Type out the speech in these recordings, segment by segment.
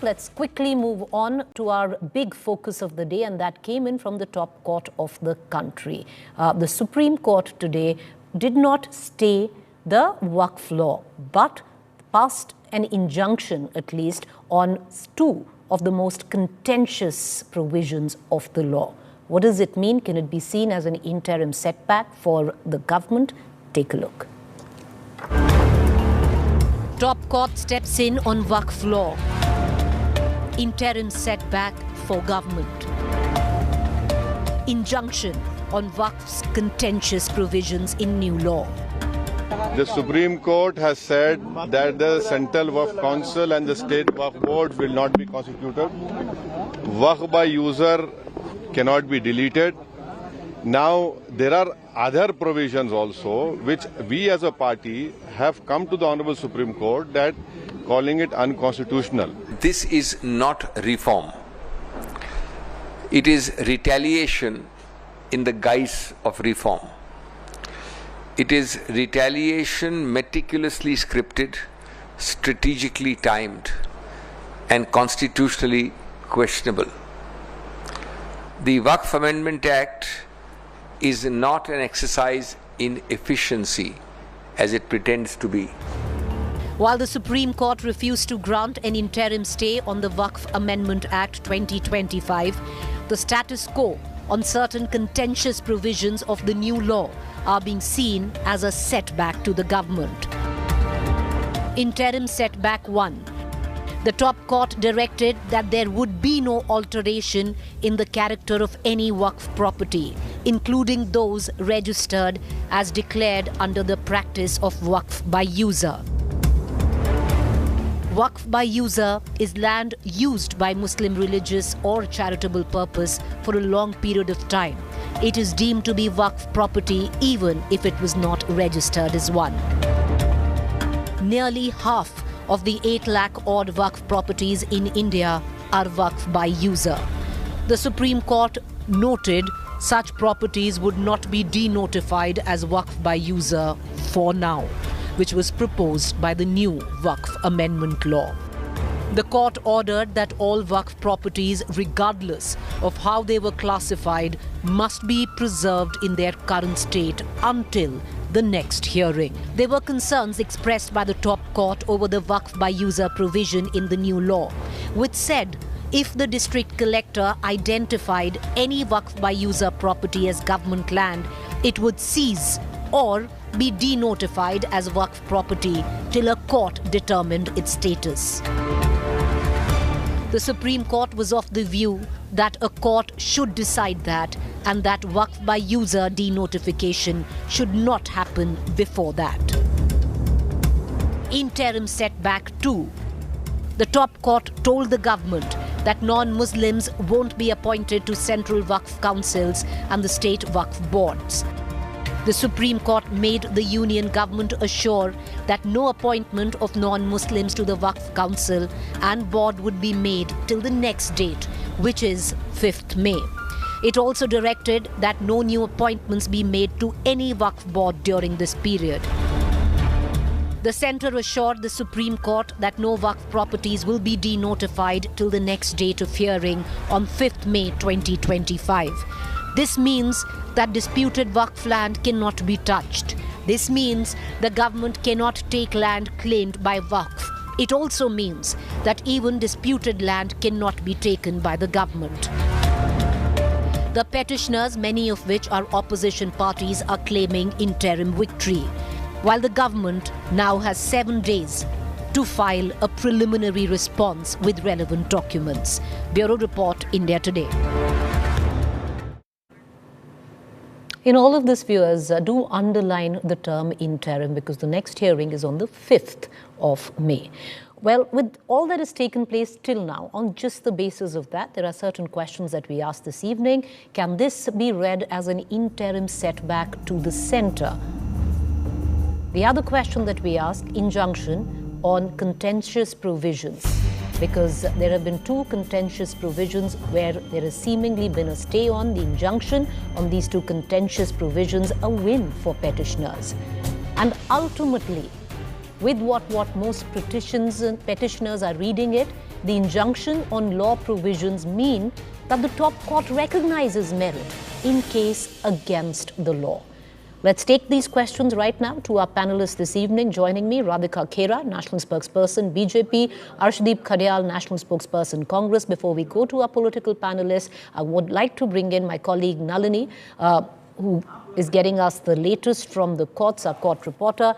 Let's quickly move on to our big focus of the day, and that came in from the top court of the country. The Supreme Court today did not stay the WAQF law, but passed an injunction, at least, on two of the most contentious provisions of the law. What does it mean? Can it be seen as an interim setback for the government? Take a look. Top court steps in on WAQF law. Interim setback for government. Injunction on WAQF's contentious provisions in new law. The Supreme Court has said that the Central WAQF Council and the State WAQF Board will not be constituted. WAQF by user cannot be deleted. Now, there are other provisions also which we as a party have come to the Honorable Supreme Court that calling it unconstitutional. This is not reform. It is retaliation in the guise of reform. It is retaliation meticulously scripted, strategically timed, and constitutionally questionable. The WAQF Amendment Act is not an exercise in efficiency as it pretends to be. While the Supreme Court refused to grant an interim stay on the WAQF Amendment Act 2025, the status quo on certain contentious provisions of the new law are being seen as a setback to the government. Interim setback 1. The top court directed that there would be no alteration in the character of any WAQF property, including those registered as declared under the practice of WAQF by user. WAQF by user is land used by Muslim religious or charitable purpose for a long period of time. It is deemed to be WAQF property even if it was not registered as one. Nearly half of the 8 lakh odd WAQF properties in India are WAQF by user. The Supreme Court noted such properties would not be denotified as WAQF by user for now, which was proposed by the new WAQF Amendment Law. The court ordered that all WAQF properties, regardless of how they were classified, must be preserved in their current state until the next hearing. There were concerns expressed by the top court over the WAQF by user provision in the new law, which said if the district collector identified any WAQF by user property as government land, it would cease or be denotified as WAQF property till a court determined its status. The Supreme Court was of the view that a court should decide that and that WAQF by user denotification should not happen before that. Interim setback 2. The top court told the government that non-Muslims won't be appointed to central WAQF councils and the state WAQF boards. The Supreme Court made the union government assure that no appointment of non-Muslims to the WAQF Council and board would be made till the next date, which is 5th May. It also directed that no new appointments be made to any WAQF board during this period. The centre assured the Supreme Court that no WAQF properties will be denotified till the next date of hearing on 5th May 2025. This means that disputed WAQF land cannot be touched. This means the government cannot take land claimed by WAQF. It also means that even disputed land cannot be taken by the government. The petitioners, many of which are opposition parties, are claiming interim victory, while the government now has 7 days to file a preliminary response with relevant documents. Bureau Report, India Today. In all of this, viewers, do underline the term interim because the next hearing is on the 5th of May. Well, with all that has taken place till now, on just the basis of that, there are certain questions that we asked this evening. Can this be read as an interim setback to the centre? The other question that we asked, injunction on contentious provisions, because there have been 2 contentious provisions where there has seemingly been a stay on the injunction on these 2 contentious provisions, a win for petitioners. And ultimately, with what most petitioners are reading it, the injunction on law provisions mean that the top court recognizes merit in case against the law? Let's take these questions right now to our panelists this evening. Joining me, Radhika Khera, National Spokesperson, BJP, Arshdeep Khadial, National Spokesperson, Congress. Before we go to our political panelists, I would like to bring in my colleague Nalini, who is getting us the latest from the courts, our court reporter.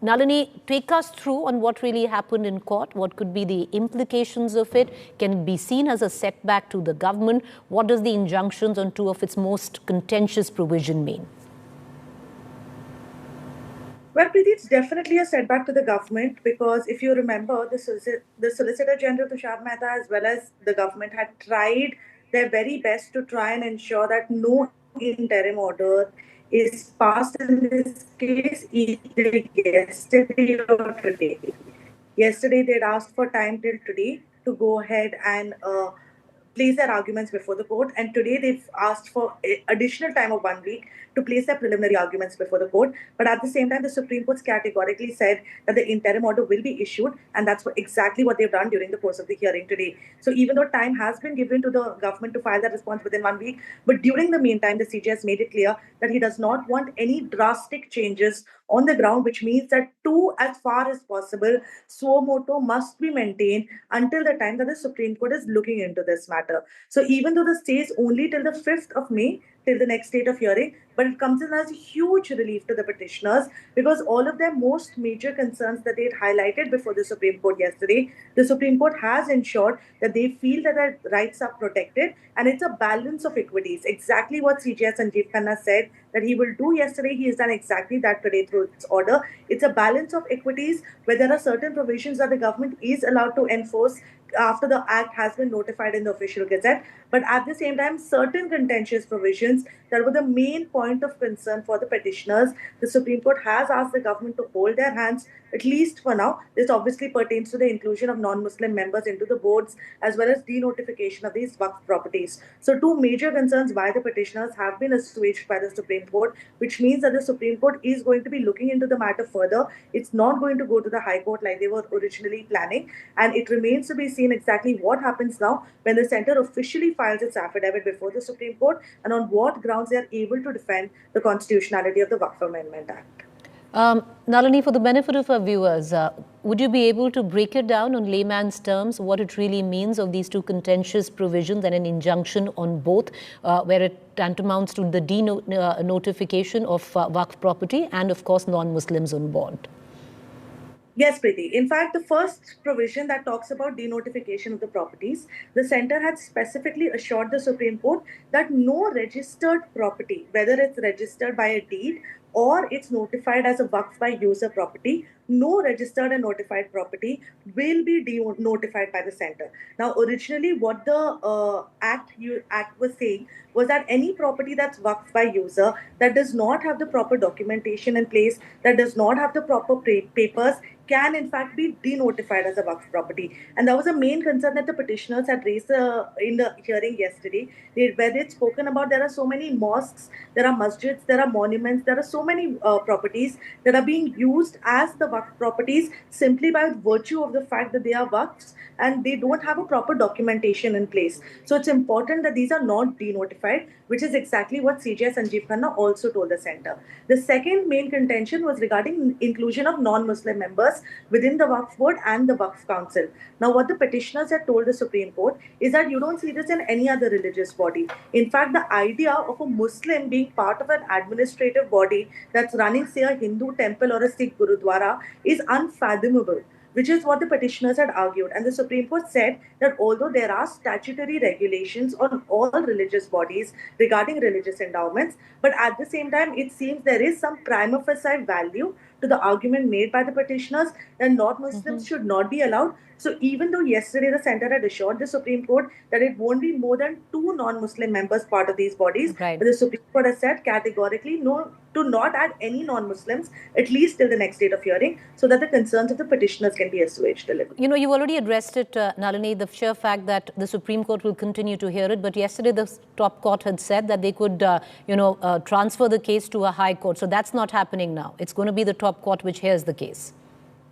Nalini, take us through on what really happened in court. What could be the implications of it? Can it be seen as a setback to the government? What does the injunctions on two of its most contentious provisions mean? Well, Preeti, it's definitely a setback to the government because if you remember, the Solicitor General Tushar Mehta as well as the government had tried their very best to try and ensure that no interim order is passed in this case either yesterday or today. Yesterday, they'd asked for time till today to go ahead and place their arguments before the court, and today they've asked for additional time of 1 week to place their preliminary arguments before the court. But at the same time, the Supreme Court categorically said that the interim order will be issued, and that's exactly what they've done during the course of the hearing today. So even though time has been given to the government to file that response within 1 week, but during the meantime, the CJ has made it clear that he does not want any drastic changes on the ground, which means that as far as possible, suo motu must be maintained until the time that the Supreme Court is looking into this matter. So even though the stay is only till the 5th of May, till the next date of hearing, but it comes in as a huge relief to the petitioners because all of their most major concerns that they had highlighted before the Supreme Court yesterday, the Supreme Court has ensured that they feel that their rights are protected, and it's a balance of equities. Exactly what CJS Sanjeev Khanna said that he will do yesterday, he has done exactly that today through its order. It's a balance of equities where there are certain provisions that the government is allowed to enforce after the act has been notified in the official gazette, but at the same time, certain contentious provisions that were the main point of concern for the petitioners, the Supreme Court has asked the government to hold their hands, at least for now. This obviously pertains to the inclusion of non-Muslim members into the boards as well as denotification of these WAQF properties. So two major concerns by the petitioners have been assuaged by the Supreme Court, which means that the Supreme Court is going to be looking into the matter further. It's not going to go to the High Court like they were originally planning, and it remains to be seen exactly what happens now when the centre officially files its affidavit before the Supreme Court and on what grounds they are able to defend the constitutionality of the WAQF Amendment Act. Nalini, for the benefit of our viewers, would you be able to break it down on layman's terms, what it really means of these two contentious provisions and an injunction on both, where it tantamounts to the denotification of WAQF property and, of course, non-Muslims on board? Yes, Preeti. In fact, the first provision that talks about denotification of the properties, the centre had specifically assured the Supreme Court that no registered property, whether it's registered by a deed or it's notified as a WAQF by user property, no registered and notified property will be notified by the centre. Now, originally, what the act was saying was that any property that's WAQF by user that does not have the proper documentation in place, that does not have the proper papers, can in fact be denotified as a WAQF property. And that was a main concern that the petitioners had raised in the hearing yesterday, where they'd spoken about there are so many mosques, there are masjids, there are monuments, there are so many properties that are being used as the WAQF properties simply by virtue of the fact that they are WAQFs and they don't have a proper documentation in place. So it's important that these are not denotified, which is exactly what CJ Sanjeev Khanna also told the centre. The second main contention was regarding inclusion of non-Muslim members within the WAQF board and the WAQF council. Now, what the petitioners had told the Supreme Court is that you don't see this in any other religious body. In fact, the idea of a Muslim being part of an administrative body that's running, say, a Hindu temple or a Sikh Gurudwara is unfathomable, which is what the petitioners had argued. And the Supreme Court said that although there are statutory regulations on all religious bodies regarding religious endowments, but at the same time, it seems there is some prima facie value to the argument made by the petitioners that non-Muslims should not be allowed. So even though yesterday the centre had assured the Supreme Court that it won't be more than 2 non-Muslim members part of these bodies, right, but the Supreme Court has said categorically no, to not add any non-Muslims, at least till the next date of hearing, so that the concerns of the petitioners can be assuaged a little. You know, you already addressed it, Nalini, the sheer fact that the Supreme Court will continue to hear it, but yesterday the top court had said that they could, transfer the case to a high court. So that's not happening now. It's going to be the top court which hears the case.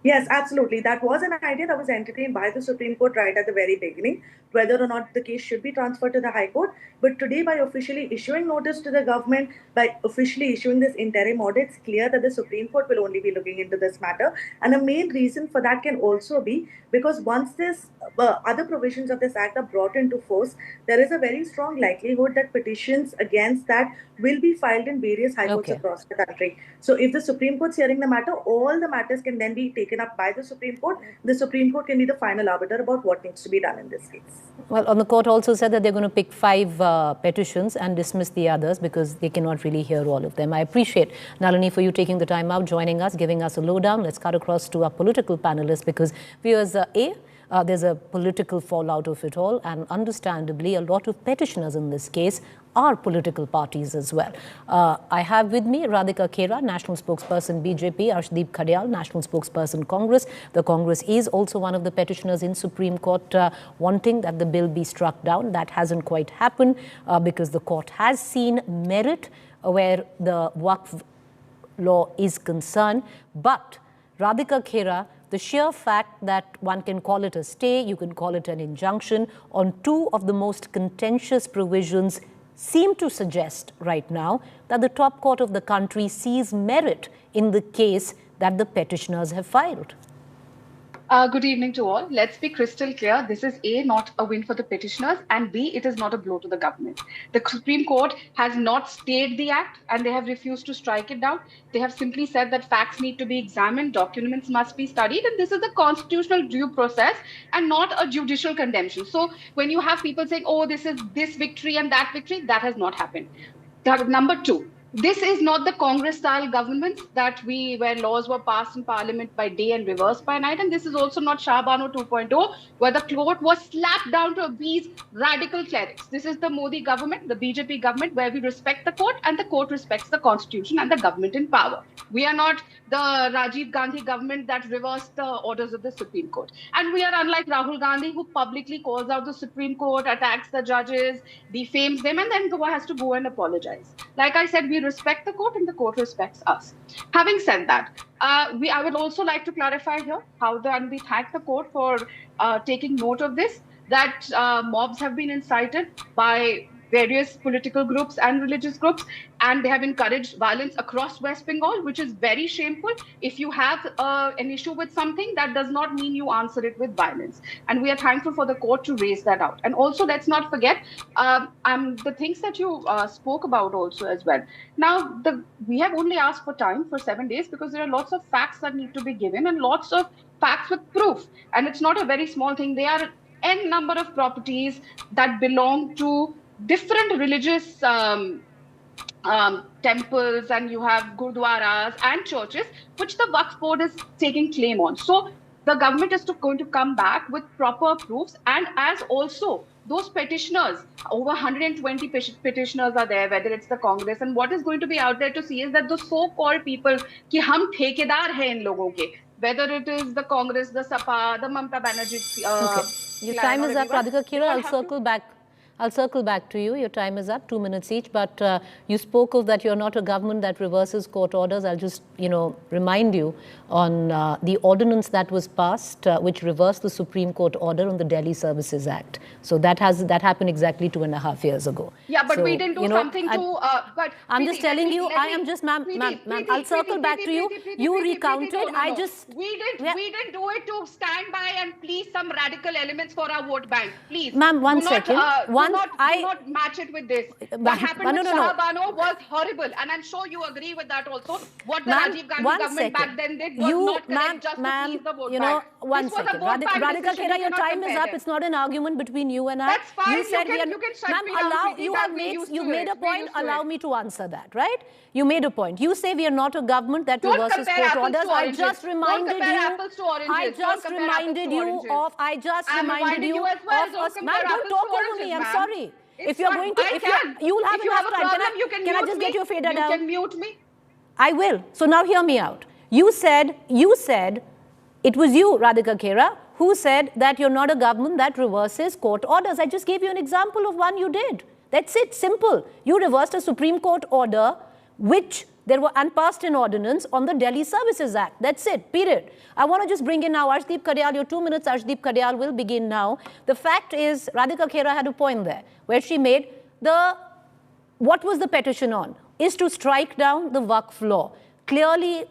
Yes, absolutely. That was an idea that was entertained by the Supreme Court right at the very beginning, whether or not the case should be transferred to the High Court. But today, by officially issuing notice to the government, by officially issuing this interim order, it's clear that the Supreme Court will only be looking into this matter. And the main reason for that can also be because once this other provisions of this act are brought into force, there is a very strong likelihood that petitions against that will be filed in various high courts across the country. So if the Supreme Court's hearing the matter, all the matters can then be taken up by the Supreme Court. The Supreme Court can be the final arbiter about what needs to be done in this case. Well, the court also said that they're going to pick 5 petitions and dismiss the others because they cannot really hear all of them. I appreciate, Nalini, for you taking the time out, joining us, giving us a lowdown. Let's cut across to our political panelists because viewers, there's a political fallout of it all, and understandably, a lot of petitioners in this case are political parties as well. I have with me Radhika Khera, National Spokesperson BJP, Arshdeep Khadial, National Spokesperson Congress. The Congress is also one of the petitioners in Supreme Court wanting that the bill be struck down. That hasn't quite happened because the court has seen merit where the WAQF law is concerned. But Radhika Khera, the sheer fact that one can call it a stay, you can call it an injunction on 2 of the most contentious provisions seem to suggest right now that the top court of the country sees merit in the case that the petitioners have filed. Good evening to all. Let's be crystal clear. This is A, not a win for the petitioners, and B, it is not a blow to the government. The Supreme Court has not stayed the act and they have refused to strike it down. They have simply said that facts need to be examined, documents must be studied, and this is a constitutional due process and not a judicial condemnation. So when you have people saying, oh, this is this victory and that victory, that has not happened. Number 2. This is not the Congress-style government where laws were passed in Parliament by day and reversed by night. And this is also not Shah Bano 2.0, where the court was slapped down to appease radical clerics. This is the Modi government, the BJP government, where we respect the court and the court respects the constitution and the government in power. We are not the Rajiv Gandhi government that reversed the orders of the Supreme Court. And we are unlike Rahul Gandhi, who publicly calls out the Supreme Court, attacks the judges, defames them, and then has to go and apologize. Like I said, we respect the court and the court respects us. Having said that, I would also like to clarify here and we thank the court for taking note of this, that mobs have been incited by various political groups and religious groups, and they have encouraged violence across West Bengal, which is very shameful. If you have an issue with something, that does not mean you answer it with violence. And we are thankful for the court to raise that out. And also, let's not forget the things that you spoke about also as well. Now, we have only asked for time for 7 days because there are lots of facts that need to be given and lots of facts with proof. And it's not a very small thing. There are n number of properties that belong to different religious temples, and you have gurdwaras and churches, which the WAQF board is taking claim on. So the government is going to come back with proper proofs, and as also those petitioners, over 120 petitioners are there, whether it's the Congress, and what is going to be out there to see is that the so-called people, ki hum thekedar hai in logon ke, whether it is the Congress, the Sapa, the Mamata Banerjee. Okay. Your time is up, Radhika Khera. I'll circle back to you. Your time is up, 2 minutes each. But you spoke of that you're not a government that reverses court orders. I'll just, remind you on the ordinance that was passed, which reversed the Supreme Court order on the Delhi Services Act. So that happened exactly 2.5 years ago. Yeah, but we didn't do something but I'm just telling you. I am just, ma'am. I'll circle back to you. You recounted. We didn't do it to stand by and please some radical elements for our vote bank. Please, ma'am. One second. Do not match it with this. What happened with Shah Bano was horrible, and I'm sure you agree with that also. What the Rajiv Gandhi government back then did was not correct, just to please the vote bank. One second. Radhika Khera, your time is up. It's not an argument between you and I. That's fine. You said you made a point. Allow me to answer that, right? You made a point. You say we are not a government that reverses court orders. I just reminded you. I just reminded you of. Ma'am, don't talk over me. I'm sorry. If you're going to, you'll have enough time. Can I just get your fader down? You can mute me. I will. So now hear me out. You said it was you, Radhika Khera, who said that you're not a government that reverses court orders. I just gave you an example of one you did. That's it. Simple. You reversed a Supreme Court order which There were and passed an ordinance on the Delhi Services Act. That's it, period. I want to just bring in now Arshdeep Karyal. Your 2 minutes, Arshdeep Karyal, will begin now. The fact is, Radhika Khera had a point there, where she made what was the petition on? Is to strike down the WAQF law. Clearly,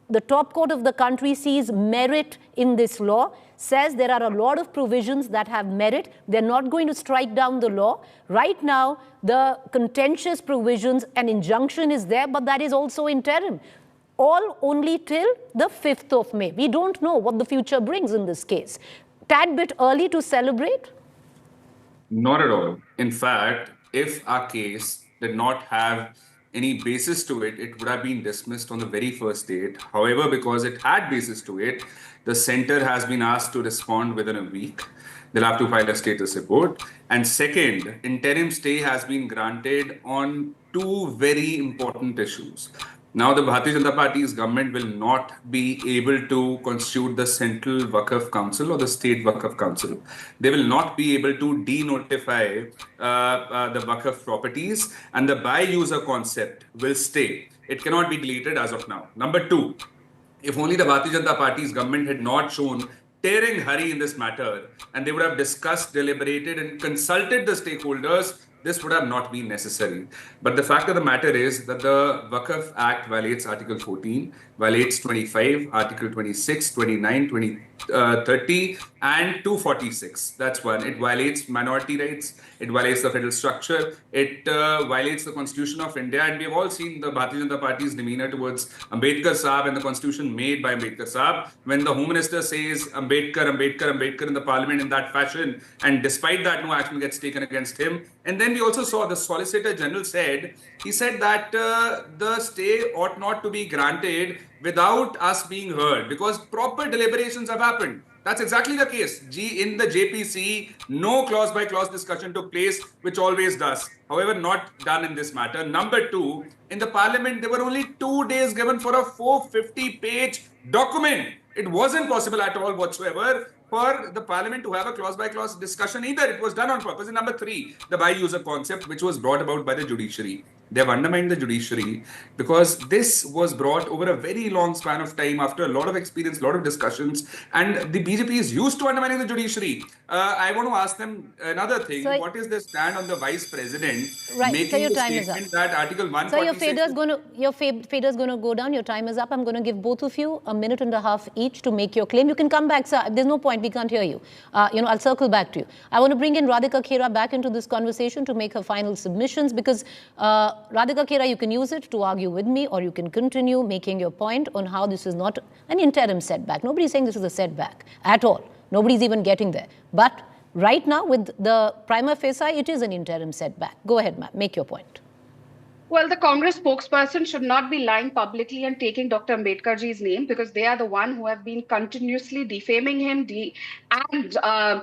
the top court of the country sees merit in this law, says there are a lot of provisions that have merit. They're not going to strike down the law. Right now, the contentious provisions, an injunction is there, but that is also interim. All only till the 5th of May. We don't know what the future brings in this case. Tad bit early to celebrate? Not at all. In fact, if our case did not have any basis to it, it would have been dismissed on the very first date. However, because it had basis to it, the centre has been asked to respond within a week. They'll have to file a status report. And second, interim stay has been granted on two very important issues. Now, the Bharatiya Janata Party's government will not be able to constitute the Central WAQF Council or the State WAQF Council. They will not be able to denotify the WAQF properties, and the by-user concept will stay. It cannot be deleted as of now. Number two, if only the Bharatiya Janata Party's government had not shown tearing hurry in this matter, and they would have discussed, deliberated, and consulted the stakeholders, this would have not been necessary. But the fact of the matter is that the WAQF Act violates Article 14, violates 25, Article 26, 29, 30, and 246. That's one. It violates minority rights. It violates the federal structure. It violates the Constitution of India. And we have all seen the Bharatiya Janata Party's demeanor towards Ambedkar Saab and the Constitution made by Ambedkar Saab. When the Home Minister says Ambedkar, Ambedkar, Ambedkar in the Parliament in that fashion, and despite that, no action gets taken against him. And then we also saw the Solicitor General said that the stay ought not to be granted without us being heard, because proper deliberations have happened. That's exactly the case. In the JPC, no clause-by-clause discussion took place, which always does. However, not done in this matter. Number two, in the Parliament, there were only 2 days given for a 450-page document. It wasn't possible at all whatsoever for the Parliament to have a clause-by-clause discussion either. It was done on purpose. And number three, the by-user concept, which was brought about by the judiciary. They have undermined the judiciary because this was brought over a very long span of time after a lot of experience, a lot of discussions, and the BJP is used to undermining the judiciary. I want to ask them another thing. So, what is the stand on the Vice President making the statement that Article 146... So your fader's going to go down. Your time is up. I'm going to give both of you a minute and a half each to make your claim. You can come back, sir. There's no point. We can't hear you. I'll circle back to you. I want to bring in Radhika Khera back into this conversation to make her final submissions because... Radhika Khera, you can use it to argue with me, or you can continue making your point on how this is not an interim setback. Nobody's saying this is a setback at all. Nobody's even getting there. But right now, with the prima facie, it is an interim setback. Go ahead, ma'am. Make your point. Well, the Congress spokesperson should not be lying publicly and taking Dr. Ambedkarji's name, because they are the one who have been continuously defaming him and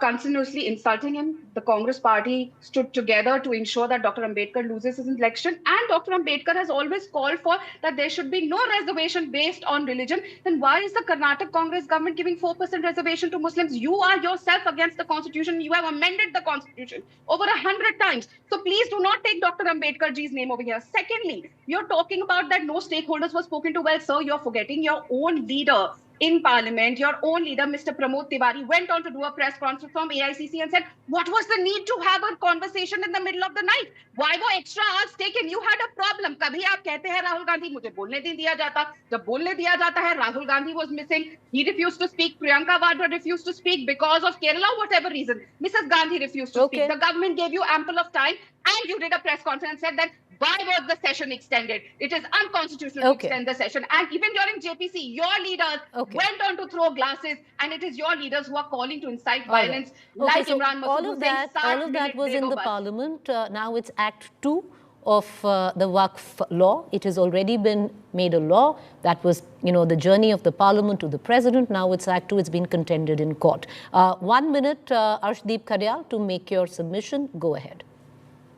continuously insulting him. The Congress party stood together to ensure that Dr. Ambedkar loses his election, and Dr. Ambedkar has always called for that there should be no reservation based on religion. Then why is the Karnataka Congress government giving 4% reservation to Muslims? You are yourself against the constitution. You have amended the constitution over 100 times. So please do not take Dr. Ambedkarji's name over here. Secondly, you're talking about that no stakeholders were spoken to. Well, sir, you're forgetting your own leader in Parliament. Your own leader, Mr. Pramod Tiwari, went on to do a press conference from AICC and said, what was the need to have a conversation in the middle of the night? Why were extra hours taken? You had a problem. Kabhi aap kehte hain Rahul Gandhi, mujhe bolne nahi diya jata. Jab bolne diya jata hai, Rahul Gandhi was missing. He refused to speak. Priyanka Vadra refused to speak because of Kerala, whatever reason. Mrs. Gandhi refused to speak. The government gave you ample of time, and you did a press conference and said that why was the session extended? It is unconstitutional to extend the session. And even during JPC, your leaders went on to throw glasses, and it is your leaders who are calling to incite violence, like so Imran Masood. all of that was in the Parliament. Now it's Act 2 of the WAQF law. It has already been made a law. That was, the journey of the Parliament to the President. Now it's Act 2. It's been contended in court. 1 minute, Arshdeep Karyal, to make your submission. Go ahead.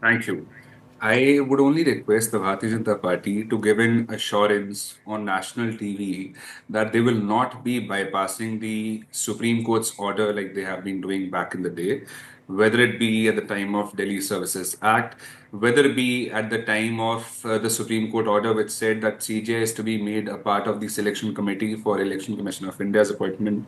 Thank you. I would only request the Bharatiya Janata Party to give an assurance on national TV that they will not be bypassing the Supreme Court's order like they have been doing back in the day. whether it be at the time of Delhi Services Act, whether it be at the time of the Supreme Court order which said that CJ is to be made a part of the selection committee for Election Commission of India's appointment.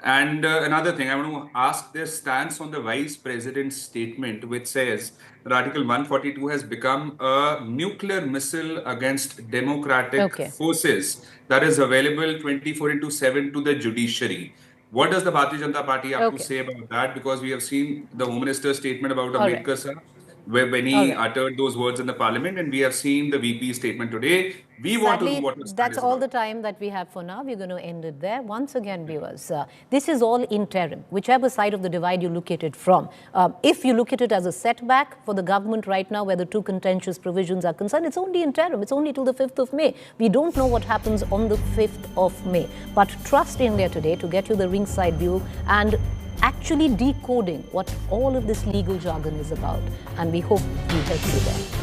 And another thing, I want to ask their stance on the Vice President's statement, which says that Article 142 has become a nuclear missile against democratic forces that is available 24/7 to the judiciary. What does the Bharatiya Janata Party have to say about that? Because we have seen the Home Minister's statement about Ambedkar sir, when he uttered those words in the parliament, and we have seen the VP statement today. We want to know what that's all the time that we have for now. We're going to end it there. Once again, viewers, this is all interim, whichever side of the divide you look at it from. If you look at it as a setback for the government right now, where the two contentious provisions are concerned, it's only interim. It's only till the 5th of May. We don't know what happens on the 5th of May. But trust India Today to get you the ringside view and actually decoding what all of this legal jargon is about. And we hope we help you there.